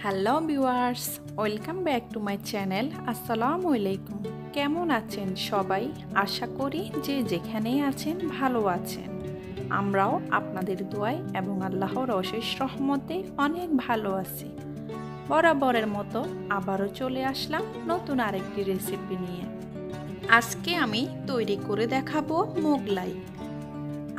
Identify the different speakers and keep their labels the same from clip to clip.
Speaker 1: Hello viewers, welcome back to my channel. আসসালামু আলাইকুম। কেমন আছেন সবাই? আশা করি যে যেখানেই আছেন ভালো আছেন। আমরাও আপনাদের দোয়ায় এবং আল্লাহর অশেষ রহমতে অনেক ভালো আছি। বরাবরের মতো আবারও চলে আসলাম নতুন আরেকটি রেসিপি নিয়ে। আজকে আমি তৈরি করে দেখাবো মোগলাই।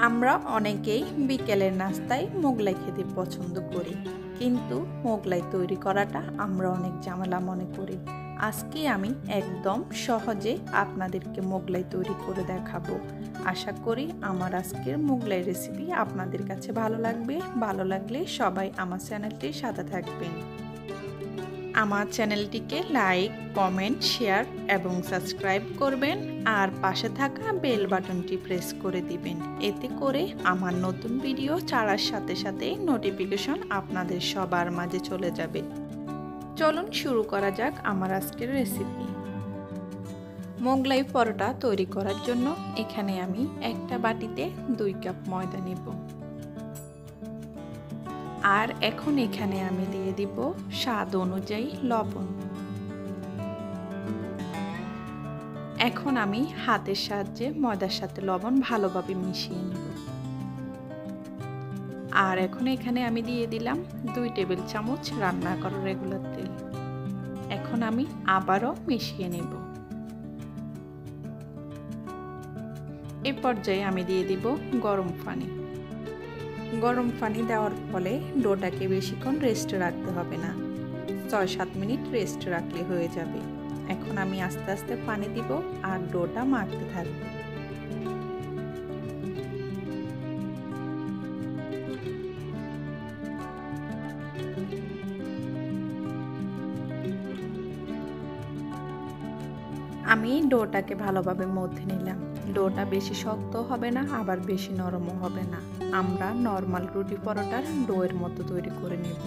Speaker 1: আমরা অনেকেই বিকেলের নাস্তায় মোগলাই খেতে পছন্দ করি, কিন্তু মোগলাই তৈরি করাটা আমরা অনেক ঝামেলা মনে করি। আজকে আমি একদম সহজে আপনাদেরকে মোগলাই তৈরি করে দেখাবো। আশা করি আমার আজকের মোগলাই রেসিপি আপনাদের কাছে ভালো লাগবে। ভালো লাগলে সবাই আমার চ্যানেলটির সাথে থাকবেন। আমার চ্যানেলটিকে লাইক, কমেন্ট, শেয়ার এবং সাবস্ক্রাইব করবেন, আর পাশে থাকা বেল বাটনটি প্রেস করে দিবেন। এতে করে আমার নতুন ভিডিও ছাড়ার সাথে সাথে নোটিফিকেশন আপনাদের সবার মাঝে চলে যাবে। চলুন শুরু করা যাক আমার আজকের রেসিপি। মোগলাই পরোটা তৈরি করার জন্য এখানে আমি একটা বাটিতে 2 কাপ ময়দা নেব। আর এখন এখানে আমি দিয়ে দিব স্বাদ অনুযায়ী লবণ। এখন আমি হাতের সাহায্যে ময়দার সাথে লবণ ভালোভাবে মিশিয়ে নেব। আর এখন এখানে আমি দিয়ে দিলাম 2 টেবিল চামচ রান্না করা রেগুলার তেল। এখন আমি আবারও মিশিয়ে নেব। এই পর্যায়ে আমি দিয়ে দিব গরম পানি। গরম পানি দেওয়ার ফলে ডোটাকে বেশিক্ষণ রেস্টে রাখতে হবে না, 6-7 মিনিট রেস্ট রাখলে হয়ে যাবে। এখন আমি আস্তে আস্তে পানি দিব আর ডোটা মাখতে থাকব। আমি ডোটাকে ভালোভাবে মধ্যে নিলাম। ডোটা বেশি শক্ত হবে না, আবার বেশি নরমও হবে না। আমরা নর্মাল রুটি পরোটার ডোয়ের মতো তৈরি করে নেব।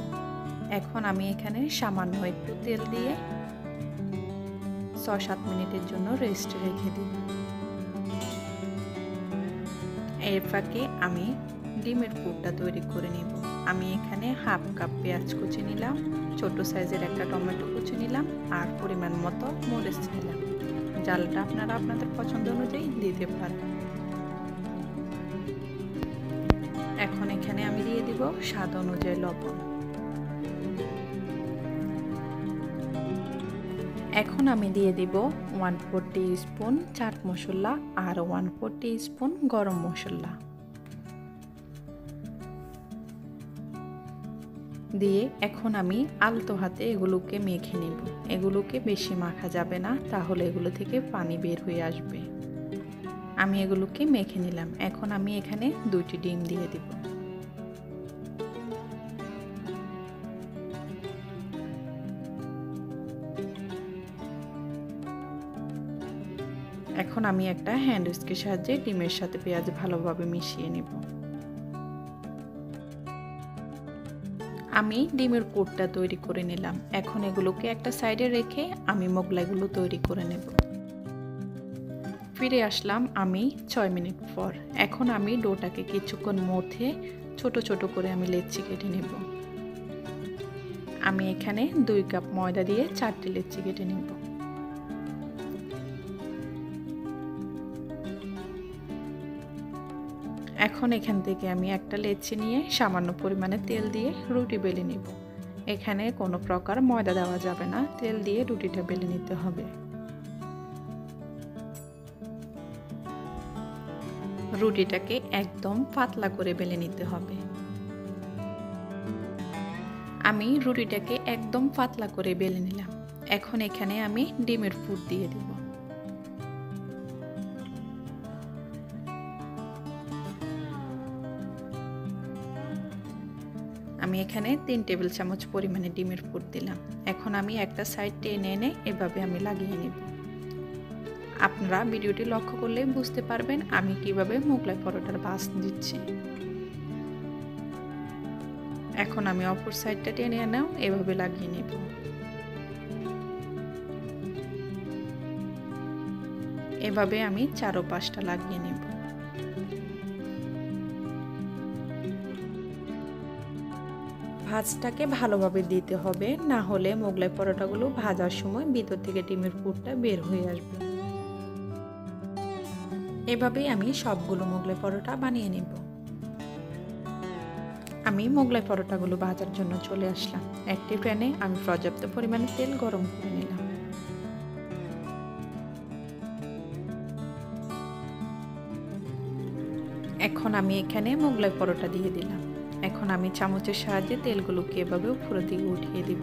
Speaker 1: এখন আমি এখানে সামান্য একটু তেল দিয়ে 6-7 মিনিটের জন্য রেস্টে রেখে দিই। এর ফাঁকে আমি ডিমের পুরটা তৈরি করে নেব। আমি এখানে 1/2 কাপ পেঁয়াজ কুচি নিলাম, ছোট সাইজের একটা টমেটো কুচি নিলাম, আর পরিমাণ মতো মরিচ নিলাম। জালটা আপনারা আপনাদের পছন্দ অনুযায়ী দিতে পারেন। এখন এখানে আমি দিয়ে দিব স্বাদ অনুযায়ী লবণ। এখন আমি দিয়ে দিব 1/4 টিস্পুন চাট মশলা আর 1/4 টিস্পুন গরম মশলা দিয়ে এখন আমি আলতো হাতে এগুলোকে মেখে নেব। এগুলোকে বেশি মাখা যাবে না, তাহলে এগুলো থেকে পানি বের হয়ে আসবে। আমি এগুলোকে মেখে নিলাম। এখন আমি এখানে 2টি ডিম দিয়ে দিব। এখন আমি একটা হ্যান্ড উইস্কের সাহায্যে ডিমের সাথে পেঁয়াজ ভালোভাবে মিশিয়ে নেব। আমি ডিমের কোটটা তৈরি করে নিলাম। এখন এগুলোকে একটা সাইডে রেখে আমি মোগলাইগুলো তৈরি করে নেব। ফিরে আসলাম আমি 6 মিনিট পর। এখন আমি ডোটাকে কিছুক্ষণ মধ্যে ছোট ছোট করে আমি লেচি কেটে নেব। আমি এখানে 2 কাপ ময়দা দিয়ে 4টি লেচি কেটে নেব। এখন এখান থেকে আমি একটা লেচি নিয়ে সামান্য পরিমাণে তেল দিয়ে রুটি বেলে নেব। এখানে কোনো প্রকার ময়দা দেওয়া যাবে না, তেল দিয়ে রুটিটা বেলে নিতে হবে। রুটিটাকে একদম পাতলা করে বেলে নিতে হবে। আমি রুটিটাকে একদম পাতলা করে বেলে নিলাম। এখন এখানে আমি ডিমের পুর দিয়ে দেব। আমি এখানে 3 টেবিল চামচ পরিমাণে ডিমের পুর দিলাম। এখন আমি একটা সাইড টেনে এনে এভাবে আমি লাগিয়ে নেব। আপনারা ভিডিওটি লক্ষ্য করলে বুঝতে পারবেন আমি কিভাবে মোগলাই পরোটার ভাঁজ দিচ্ছি। এখন আমি অপর সাইডটা টেনে এনেও এভাবে লাগিয়ে নেব। এভাবে আমি 4 ও 5টা লাগিয়ে নেব। ভাঁজটাকে ভালোভাবে দিতে হবে, না হলে মোগলাই পরোটাগুলো ভাজার সময় ভিতর থেকে ডিমের পুরটা বের হয়ে আসবে। এভাবেই আমি সবগুলো মোগলাই পরোটা বানিয়ে নেব। আমি মোগলাই পরোটাগুলো ভাজার জন্য চলে আসলাম। একটি প্যানে আমি পর্যাপ্ত পরিমাণে তেল গরম করে নিলাম। এখন আমি এখানে মোগলাই পরোটা দিয়ে দিলাম। এখন আমি চামচের সাহায্যে তেলগুলোকে এভাবে উপরের দিকে উঠিয়ে দিব।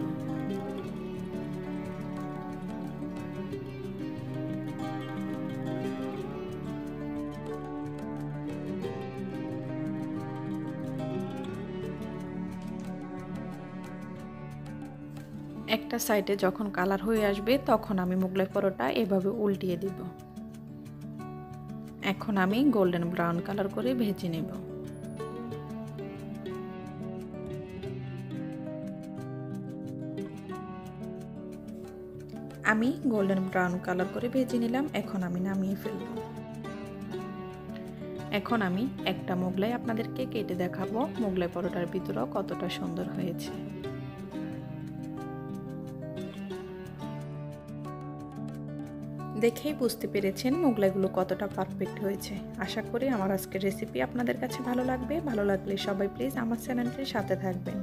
Speaker 1: একটা সাইডে যখন কালার হয়ে আসবে তখন আমি মোগলাই পরোটা এভাবে উল্টিয়ে দিব। এখন আমি গোল্ডেন ব্রাউন কালার করে ভেজে নেব। আমি গোল্ডেন ব্রাউন কালার করে ভেজে নিলাম। এখন আমি নামিয়ে ফেলব। এখন আমি একটা মোগলাই আপনাদেরকে কেটে দেখাবো মোগলাই পরোটার ভিতরেও কতটা সুন্দর হয়েছে। দেখেই বুঝতে পেরেছেন মোগলাইগুলো কতটা পারফেক্ট হয়েছে। আশা করি আমার আজকের রেসিপি আপনাদের কাছে ভালো লাগবে। ভালো লাগলে সবাই প্লিজ আমার চ্যানেলটির সাথে থাকবেন।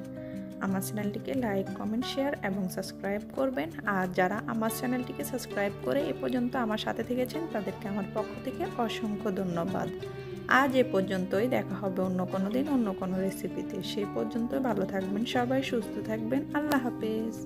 Speaker 1: আমার চ্যানেলটিকে লাইক, কমেন্ট, শেয়ার এবং সাবস্ক্রাইব করবেন। আর যারা আমার চ্যানেলটিকে সাবস্ক্রাইব করে এ পর্যন্ত আমার সাথে থেকেছেন তাদেরকে আমার পক্ষ থেকে অসংখ্য ধন্যবাদ। আজ এ পর্যন্তই, দেখা হবে অন্য কোনো দিন অন্য কোনো রেসিপিতে। সেই পর্যন্ত ভালো থাকবেন সবাই, সুস্থ থাকবেন। আল্লাহ হাফেজ।